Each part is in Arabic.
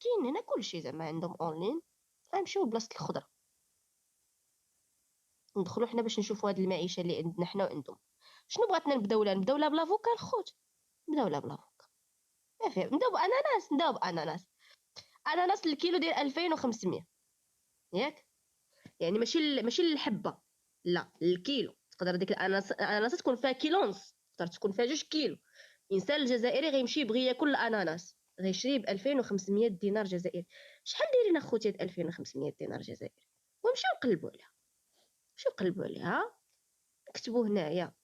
كاين هنا كلشي زعما عندهم اونلاين. غنمشيو لبلاصه الخضره، ندخلوا حنا باش نشوفوا هاد المعيشه اللي عندنا حنا وعندهم. شنو بغاتنا نبداو لها؟ نبداو لها بلافوكا الخوت، نبداو لها بلافوكا. ما فيها، نبداو باناناس، نبداو باناناس. اناناس الكيلو ديال 2500 ياك، يعني ماشي الحبه، لا الكيلو. تقدر ديك الاناناس تكون فيها كيلو ونص، تقدر تكون فيها 2 كيلو. الانسان الجزائري غيمشي يبغي ياكل الاناناس غيشري ب 2500 دينار جزائري. شحال دايرين اخوتي 2500 دينار جزائري؟ ونمشيو نقلبوا عليها، نمشيو نقلبوا عليها، نكتبوا هنايا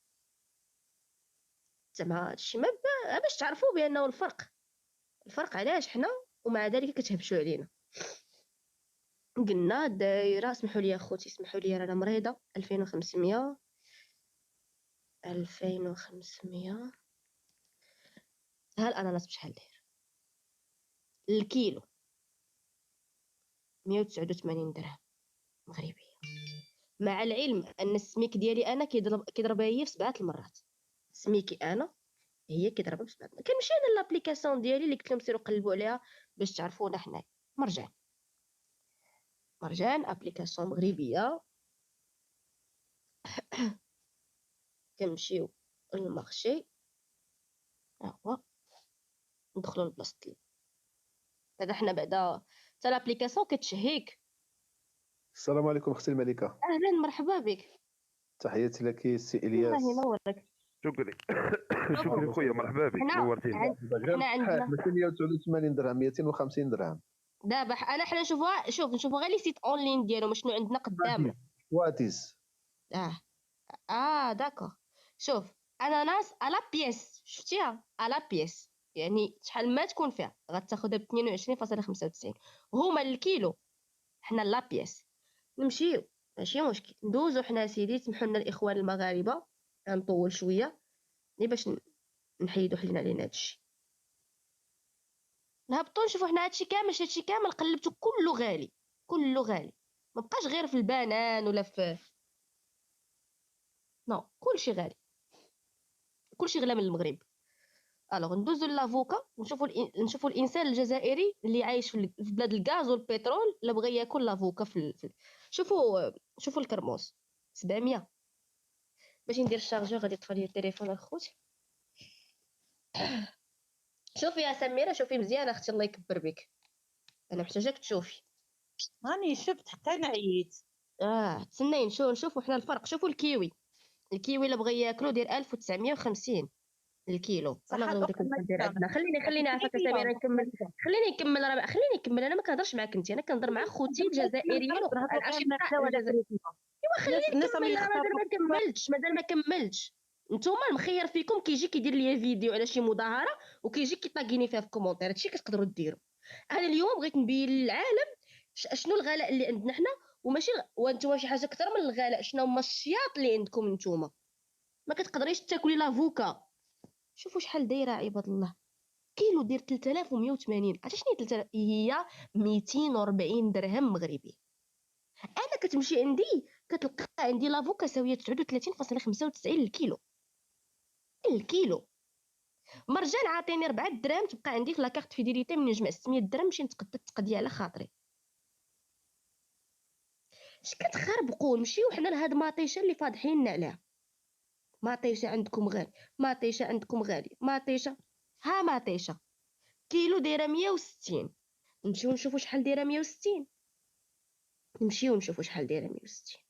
زعما هادشي ما باش تعرفوا بانه الفرق علاش حنا ومع ذلك كتهبشوا علينا. قلنا دايره، اسمحوا لي اخوتي اسمحوا لي رانا مريضه. 2500 ها الاناناس بشحال داير الكيلو؟ 189 درهم مغربيه، مع العلم ان السميك ديالي انا كيضربها هي في 7 المرات. سميكي انا هي كيضربها في 7. كنمشي انا لابليكاسيون ديالي اللي قلت لهم سيروا قلبوا عليها باش تعرفونا حنايا. مرجان ابليكاسيون مغربيه. كنمشيو للمارشي، ها هو ندخلوا لبلاصه. هذا حنا بعدا حتى لابليكاسيون كتشهيك. السلام عليكم اختي الملكه. اهلا مرحبا بك. تحياتي لك سي الله الياس. ينورك. شكري. شكري خويا، مرحبا بك، نورتيني. حنا عندنا 189 درهم 250 درهم. دابا حنا نشوفوا غير لي سيت اونلاين ديالهم شنو عندنا قدامنا. واتيز. داكوغ. شوف اناناس على بيس، شفتيها على بيس، يعني شحال ما تكون فيها غتاخذها ب 22.95 هما الكيلو. حنا لا بيس نمشيو، ماشي مشكل ندوزو حنا سيدي. سمحوا لنا الاخوان المغاربه غنطول شويه باش نحيدو حلينا علينا هادشي. نهبطو نشوفو حنا هادشي كامل قلبتو كله غالي، كله غالي. ما بقاش غير في البنان ولا في نو، كلشي غالي، كلشي غلا من المغرب. الوغ ندوزو لافوكا نشوفوا الانسان الجزائري اللي عايش في بلاد الغاز والبترول اللي بغى ياكل لافوكا شوفوا الكرموس 700. باش ندير الشارجور غادي يطفى لي التليفون الخوت. شوفي يا سميره، شوفي مزيان اختي، الله يكبر بك، انا محتاجاك تشوفي. راني شفت حتى نعيت. تسناي نشوفوا حنا الفرق. شوفوا الكيوي اللي بغى ياكلو دير 1950 الكيلو. انا غنوريكم شحال داير عندنا. خليني عافاك سميره نكمل. خليني نكمل انا ما كنهضرش معاك انت، انا كنهضر مع خوتي الجزائريين الاشقاء الجزائريين. ايوا خليني نكمل، مازال ما كملتش. نتوما المخير فيكم كيجي كيدير لي فيديو على شي مظاهره وكيجي كيطاغيني فيها في كومونتير. هادشي كتقدروا ديروا. انا اليوم بغيت نبين للعالم شنو الغلاء اللي عندنا حنا، وماشي وانتم شي حاجه اكثر من الغلاء. شنو هما الشياط اللي عندكم نتوما؟ ما كتقدريش تاكلي لافوكا. شوفوا شحال دايره عباد الله، كيلو دير 3180. عرفتي شنو هي 3000؟ هي 240 درهم مغربي. انا كتمشي عندي كتلقى عندي لافوكا ساويه 39.95 الكيلو. مرجان عاطيني 4 دراهم تبقى عندي في لاكارت فيديليتي من نجمع 600 درهم نمشي نتقدى التقديه على خاطري. اش كتخربقوا؟ نمشيو حنا لهاد ماطيشه اللي فاضحيننا عليها. ماطيشه عندكم غالي، ماطيشه عندكم غالي، ماطيشه. ها ماطيشه كيلو دايره 160. نمشيو نشوفوا شحال دايره 160. نمشيو نشوفوا شحال دايره 160.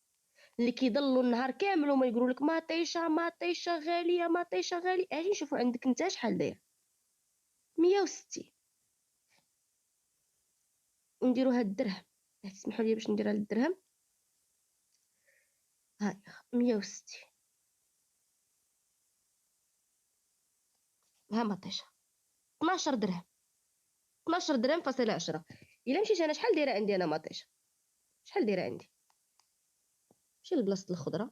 اللي كيضلوا النهار كامل وما يقولوا لك ماطيشه غاليه، ماطيشه غالي. اجي نشوفوا عندك انت شحال داير 160. ونديروا هاد الدرهم، تسمحوا لي باش ندير هاد الدرهم. ها 160. ها ماطيشه 12 درهم، 12 درهم فاصله 10. الا مشيت انا شحال دايره عندي انا ماطيشه؟ شحال دايره عندي؟ نمشي لبلاصه الخضره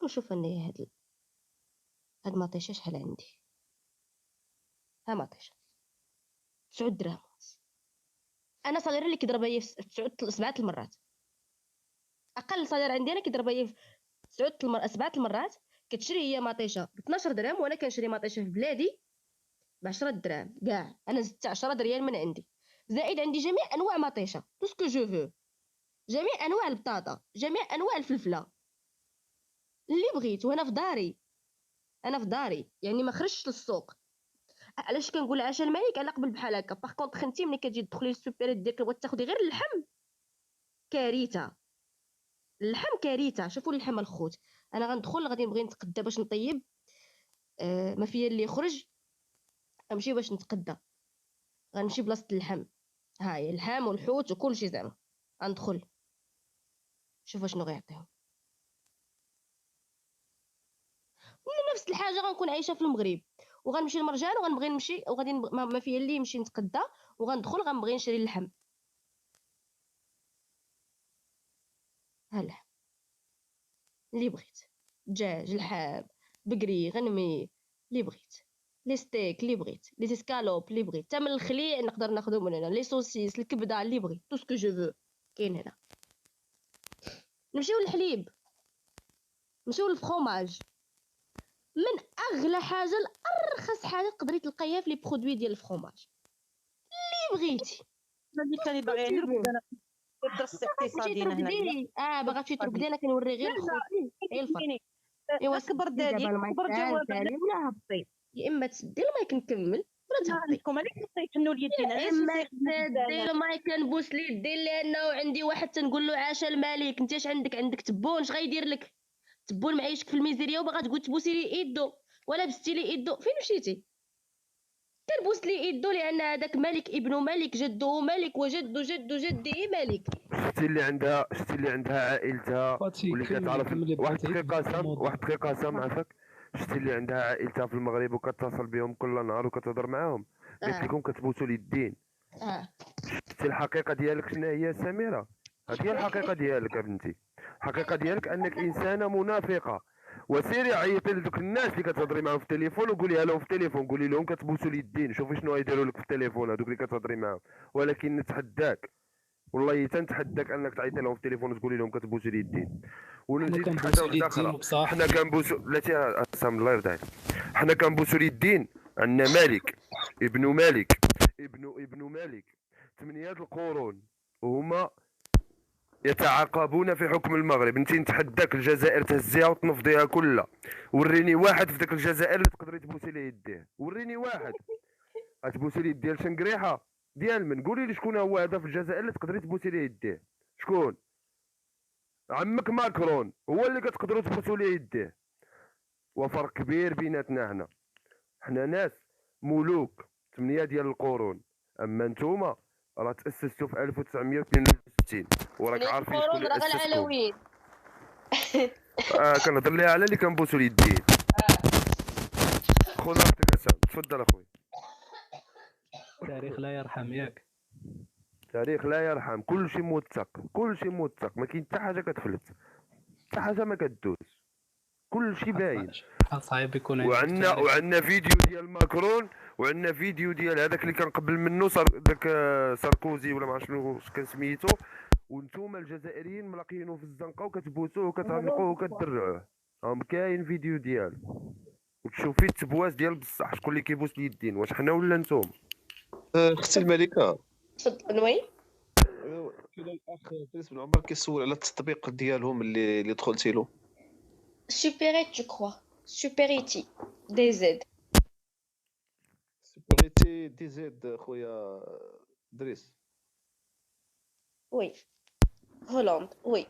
ونشوف انايا هاد ماطيشه شحال عندي. ها ماطيشه 9 دراهم. انا صغيره اللي كيضربها هي 7 المرات. اقل صغير عندي انا كيضربها هي 7 المرات. كتشري هي ماطيشه ب 12 درهم وانا كنشري ماطيشه في بلادي ب10 دراهم كاع. انا زدت 10 ريال من عندي، زائد عندي جميع انواع مطيشه، تو سكو جو فو، جميع انواع البطاطا، جميع انواع الفلفله اللي بغيت. وانا في داري، انا في داري يعني ما خرجتش للسوق. علاش كنقول عشا الملك؟ على قبل بحال هكا. باغ كونطخ انت ملي كتجي تدخلي للسوبر ديالك بغيتي تاخدي غير اللحم، كارثه. اللحم كارثه. شوفوا اللحم الخوت، انا غندخل غادي نبغي نتقدى باش نطيب، ما فيا اللي يخرج، غنمشي باش نتقدى، غنمشي بلاصه اللحم، هاي اللحم والحوت وكل شيء زعما. غندخل شوف شنو غيعطيهم. نفس الحاجه غنكون عايشه في المغرب، وغنمشي لمرجان وغنبغي نمشي وغادي ما فيا اللي يمشي نتقدى، وغندخل غنبغي نشري اللحم. ها اللحم اللي بغيت، دجاج، لحم، بقري، غنمي، اللي بغيت، لي ستيك اللي بغيت، لي سكالوب اللي بغيت، حتى من الخليع نقدر ناخذهم من هنا، لي سوسيس، الكبده اللي بغيت، تو سكو جو فو كاين هنا. نمشيو للحليب، نمشيو للفخوماج، من اغلى حاجه لارخص حاجه تقدري تلقايها في لي برودوي ديال الفخوماج اللي بغيتي. اللي كان باغي يعرف انا الدرس مشيتي الاقتصادي هنايا. ترقدي، باغا تمشي ترقدي، انا كنوري غير خوتي غير الفرق. ايوا كبر سدي دالي دابا المايك كبر جواب تاعي ولا هبطي، يا اما تسدي المايك نكمل ولا انا تهبطي، عندكم عليك تيحنوا اليدين علاش اما تسدي نسيق المايك كنبوس ليه يدي، لانه عندي واحد تنقول له عاشا الملك. انت اش عندك تبون؟ اش غيدير لك تبون؟ معيشك في الميزيريا وباغا تقول تبوسي لي ايدو ولا بستي لي ايدو؟ فين مشيتي؟ كنبوس لي ايدو لان هذاك ملك ابن ملك، جده ملك وجد جد جده ملك. شتي اللي عندها عائلتها بغاتي واللي كتعرف. كملي واحد بغاتي الدقيقه سام، الموضوع. واحد الدقيقه سام عافاك. شتي اللي عندها عائلتها في المغرب وكتصل بهم كل نهار وكتهضر معاهم، قالت لكم كتبوسوا اليدين. شتي الحقيقه ديالك شنو هي سميره؟ هذه هي الحقيقه ديالك يا بنتي. الحقيقه ديالك انك انسانه منافقه. وسيري عيطي لذوك الناس اللي كتهضري معاهم في التليفون وقوليها لهم في التليفون، قولي لهم كتبوسوا اليدين، شوفي شنو غيديروا لك في التليفون هذوك اللي كتهضري معاهم. ولكن نتحداك والله تنتحداك انك تعيطي لهم في التليفون وتقولي لهم كتبوسوا اليدين. ونزيد حاجه كنبوسوا واحده اخرى، اليدين بصح حنا كنبوسوا بلاتي اسام الله يرضى عليك، حنا كنبوسوا اليدين. عندنا مالك ابن مالك ابن مالك 8 القرون وهما يتعاقبون في حكم المغرب. انت نتحداك الجزائر تهزيها وتنفضيها كلها. وريني واحد في ديك الجزائر اللي تقدري تبوسي ليه يديه، وريني واحد. غتبوسي ليه ديال شنقريحه ديال من؟ قولي لي شكون هو هذا في الجزائر اللي تقدري تبوسي ليه يديه؟ شكون؟ عمك ماكرون هو اللي كتقدروا تبوسوا ليه يديه. وفرق كبير بيناتنا. حنا ناس ملوك 8 ديال القرون، اما نتوما راه تاسستوا في 1962 وراك عارفين شكون اللي اسسكم. العلويين. كنهضر ليها على اللي كنبوسوا اليدين. خونا عطيك اسام، تفضل اخويا. التاريخ لا يرحم ياك. التاريخ لا يرحم، كلشي موثق، كلشي موثق، ما كاين حتى حاجه كتفلت، حتى حاجه ما كدوز، كلشي باين. صعيب يكون عندك وعندنا فيديو ديال ماكرون، وعندنا فيديو ديال هذاك اللي كان قبل منه داك ساركوزي ولا ما عرفت شنو كان سميتو. وانتوما الجزائريين ملاقيينه في الزنقه وكتبوسوه وكتعنقوه وكتدرعوه. كاين فيديو ديالو وتشوفي التبواس ديال بصح. شكون اللي كيبوس اليدين؟ واش حنا ولا نتوما؟ اختي الملكه، تفضل. وي كاين الاخ دريس بن عمر كيسول على التطبيق ديالهم اللي دخلتي له. سوبيريت جو كخوا، سوبيريتي دي زد. سيكوريتي دي زد خويا دريس. وي هولندا. وي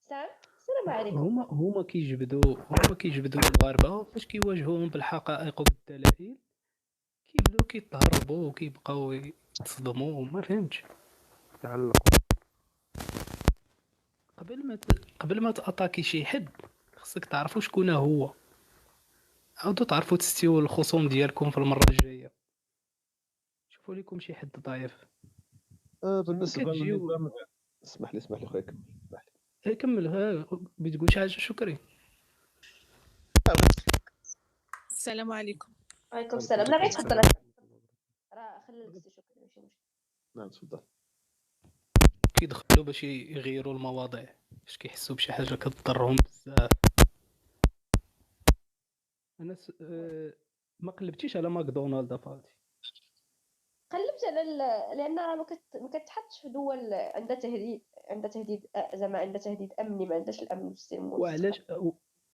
سام. السلام عليكم. هما كيجبدوا المغاربه فاش كيواجهوهم بالحقائق وبالدلائل كيبداو كيتهربوا وكيبقاو يتصدموا. ما فهمتش. تعلقوا قبل ما تاتاكي شي حد خصك تعرفوا شكون هو، عاودوا تعرفوا تستيو الخصوم ديالكم في المره الجايه. شوفوا لكم شي حد ضعيف. بالنسبه كتجيو- للنظام، اسمح لي خويا كمل. بتقول شي حاجه شكري؟ السلام عليكم. وعليكم السلام. لا غير تفضل، راه خلي لك شكرا ماشي مشكل. نعم تفضل. كيدخلوا باش يغيروا المواضيع، باش كيحسوا بشي حاجه كتضرهم بزاف. انا ما قلبتيش على ماكدونالد فاضي. قلبت على لان ما كتحطش في دول عندها تهديد، زعما عندها تهديد امني، ما عندهاش الامن والسلم وعلاش